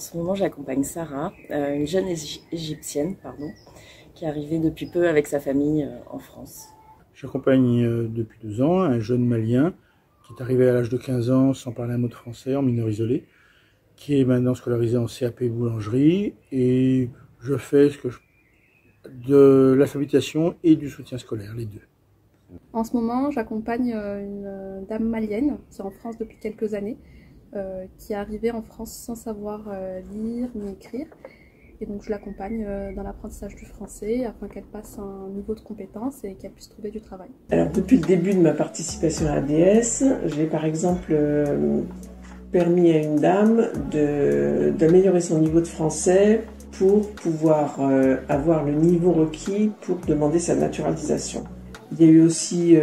ce moment, j'accompagne Sarah, une jeune égyptienne, qui est arrivée depuis peu avec sa famille en France. J'accompagne depuis 2 ans un jeune Malien qui est arrivé à l'âge de 15 ans sans parler un mot de français, en mineur isolé, qui est maintenant scolarisé en CAP boulangerie, et je fais de l'alphabétisation et du soutien scolaire, les deux. En ce moment, j'accompagne une dame malienne qui est en France depuis quelques années, qui est arrivée en France sans savoir lire ni écrire. Et donc je l'accompagne dans l'apprentissage du français afin qu'elle passe un niveau de compétence et qu'elle puisse trouver du travail. Alors depuis le début de ma participation à ADS, j'ai par exemple permis à une dame d'améliorer son niveau de français pour pouvoir avoir le niveau requis pour demander sa naturalisation. Il y a eu aussi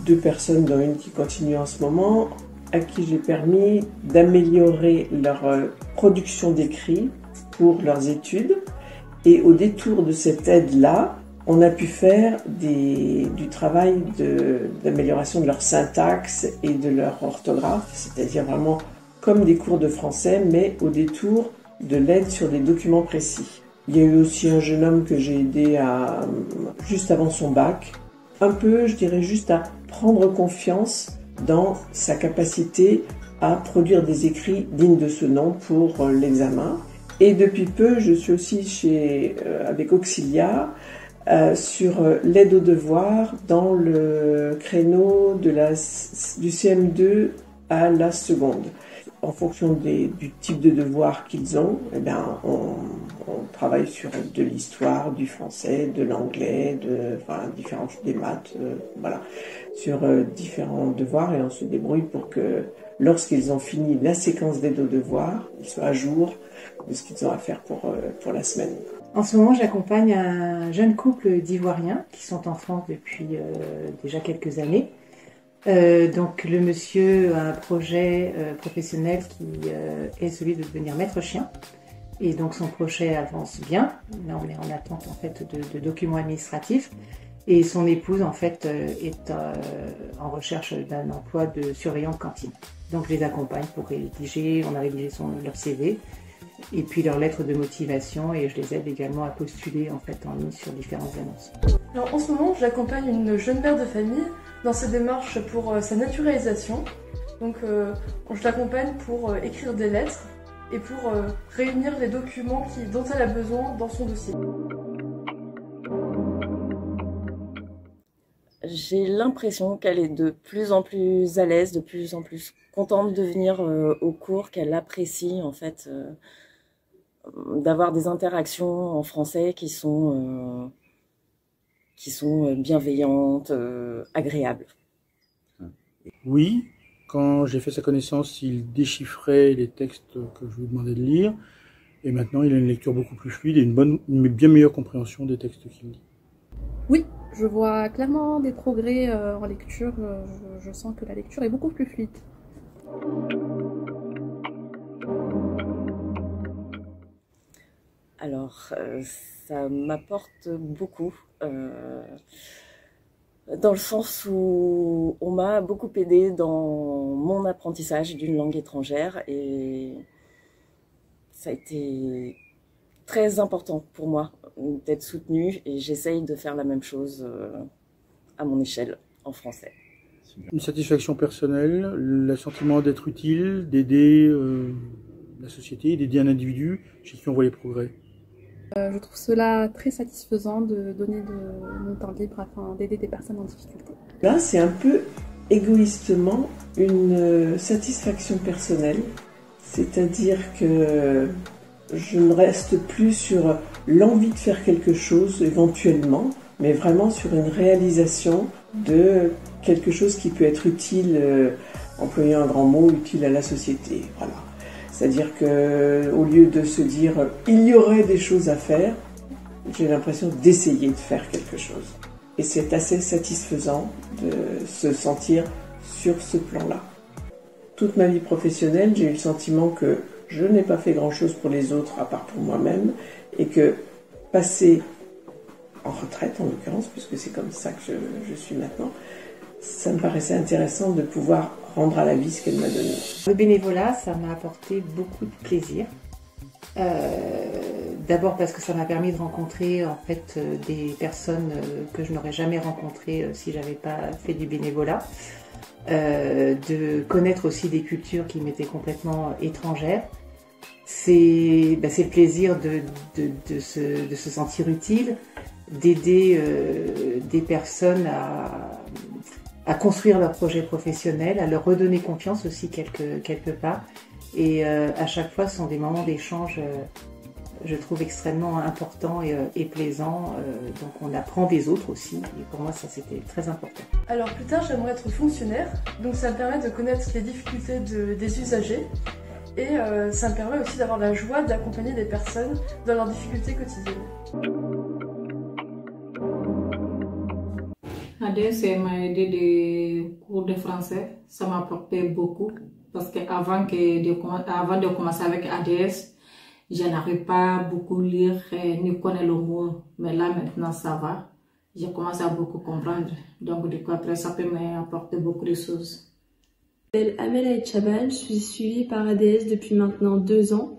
2 personnes, dont une qui continue en ce moment, à qui j'ai permis d'améliorer leur production d'écrit pour leurs études. Et au détour de cette aide-là, on a pu faire du travail d'amélioration de leur syntaxe et de leur orthographe, c'est-à-dire vraiment comme des cours de français, mais au détour de l'aide sur des documents précis. Il y a eu aussi un jeune homme que j'ai aidé juste avant son bac, un peu, je dirais, juste à prendre confiance dans sa capacité à produire des écrits dignes de ce nom pour l'examen. Et depuis peu, je suis aussi avec Auxilia sur l'aide aux devoirs dans le créneau du CM2 à la seconde. En fonction du type de devoir qu'ils ont, eh bien, on travaille sur de l'histoire, du français, de l'anglais, des maths, voilà, sur différents devoirs, et on se débrouille pour que lorsqu'ils ont fini la séquence d'aide aux devoirs, ils soient à jour de ce qu'ils ont à faire pour la semaine. En ce moment, j'accompagne un jeune couple d'Ivoiriens qui sont en France depuis déjà quelques années. Donc le monsieur a un projet professionnel qui est celui de devenir maître chien, et donc son projet avance bien. Là on est en attente en fait de documents administratifs, et son épouse en fait est en recherche d'un emploi de surveillant de cantine. Donc je les accompagne pour rédiger, on a rédigé leur CV et puis leur lettre de motivation, et je les aide également à postuler en fait en ligne sur différentes annonces. Alors, en ce moment, j'accompagne une jeune mère de famille dans ses démarches pour sa naturalisation. Donc je l'accompagne pour écrire des lettres et pour réunir les documents dont elle a besoin dans son dossier. J'ai l'impression qu'elle est de plus en plus à l'aise, de plus en plus contente de venir au cours, qu'elle apprécie en fait d'avoir des interactions en français qui sont bienveillantes, agréables. Oui, quand j'ai fait sa connaissance, il déchiffrait les textes que je lui demandais de lire, et maintenant il a une lecture beaucoup plus fluide et une bien meilleure compréhension des textes qu'il lit. Oui, je vois clairement des progrès en lecture, je sens que la lecture est beaucoup plus fluide. Alors, ça m'apporte beaucoup, dans le sens où on m'a beaucoup aidée dans mon apprentissage d'une langue étrangère, et ça a été très important pour moi d'être soutenue, et j'essaye de faire la même chose à mon échelle en français. Une satisfaction personnelle, le sentiment d'être utile, d'aider la société, d'aider un individu chez qui on voit les progrès. Je trouve cela très satisfaisant de donner de mon temps libre afin d'aider des personnes en difficulté. Là, c'est un peu égoïstement une satisfaction personnelle, c'est-à-dire que je ne reste plus sur l'envie de faire quelque chose éventuellement, mais vraiment sur une réalisation de quelque chose qui peut être utile, employant un grand mot, utile à la société. Voilà. C'est-à-dire qu'au lieu de se dire « il y aurait des choses à faire », j'ai l'impression d'essayer de faire quelque chose. Et c'est assez satisfaisant de se sentir sur ce plan-là. Toute ma vie professionnelle, j'ai eu le sentiment que je n'ai pas fait grand-chose pour les autres, à part pour moi-même, et que passer en retraite, en l'occurrence, puisque c'est comme ça que je suis maintenant, ça me paraissait intéressant de pouvoir rendre à la vie ce qu'elle m'a donné. Le bénévolat, ça m'a apporté beaucoup de plaisir. D'abord parce que ça m'a permis de rencontrer en fait des personnes que je n'aurais jamais rencontrées si j'avais pas fait du bénévolat, de connaître aussi des cultures qui m'étaient complètement étrangères. C'est le plaisir de se sentir utile, d'aider des personnes à construire leur projet professionnel, à leur redonner confiance aussi quelque part. Et à chaque fois, ce sont des moments d'échange, je trouve, extrêmement importants et plaisants. Donc on apprend des autres aussi. Et pour moi, ça, c'était très important. Alors plus tard, j'aimerais être fonctionnaire. Donc ça me permet de connaître les difficultés des usagers. Et ça me permet aussi d'avoir la joie d'accompagner des personnes dans leurs difficultés quotidiennes. ADS m'a aidé des cours de français, ça m'a apporté beaucoup parce qu'avant de commencer avec ADS, je n'arrive pas beaucoup lire ni connaître le mot, mais là maintenant ça va, j'ai commencé à beaucoup comprendre, donc du coup après ça peut m'apporter beaucoup de choses. Je m'appelle Amel Chaban, je suis suivie par ADS depuis maintenant 2 ans.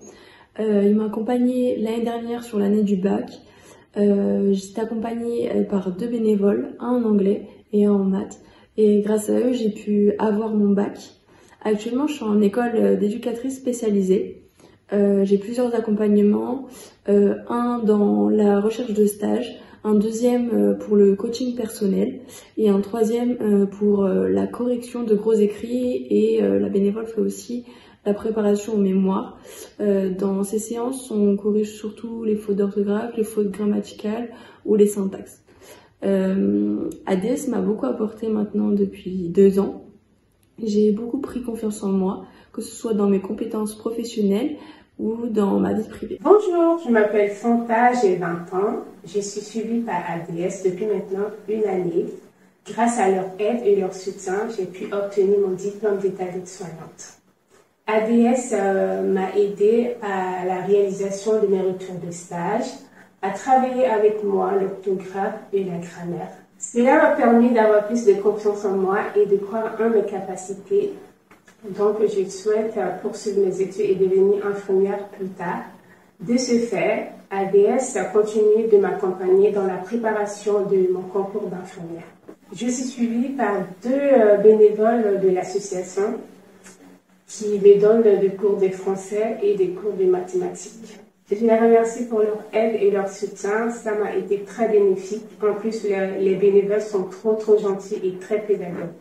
Ils m'ont accompagnée l'année dernière sur l'année du bac. J'étais accompagnée par 2 bénévoles, un en anglais et un en maths. Et grâce à eux, j'ai pu avoir mon bac. Actuellement, je suis en école d'éducatrice spécialisée. J'ai plusieurs accompagnements, un dans la recherche de stage, un deuxième pour le coaching personnel et un troisième pour la correction de gros écrits et la bénévole fait aussi la préparation au mémoire. Dans ces séances, on corrige surtout les fautes d'orthographe, les fautes grammaticales ou les syntaxes. ADS m'a beaucoup apporté maintenant depuis 2 ans. J'ai beaucoup pris confiance en moi, que ce soit dans mes compétences professionnelles ou dans ma vie privée. Bonjour, je m'appelle Fanta, j'ai 20 ans. Je suis suivie par ADS depuis maintenant 1 année. Grâce à leur aide et leur soutien, j'ai pu obtenir mon diplôme d'état d'aide-soignante. ADS m'a aidé à la réalisation de mes retours de stage, à travailler avec moi l'orthographe et la grammaire. Cela m'a permis d'avoir plus de confiance en moi et de croire en mes capacités. Donc, je souhaite poursuivre mes études et devenir infirmière plus tard. De ce fait, ADS a continué de m'accompagner dans la préparation de mon concours d'infirmière. Je suis suivie par 2 bénévoles de l'association qui me donnent des cours de français et des cours de mathématiques. Je les remercie pour leur aide et leur soutien, ça m'a été très bénéfique. En plus, les bénévoles sont trop gentils et très pédagogues.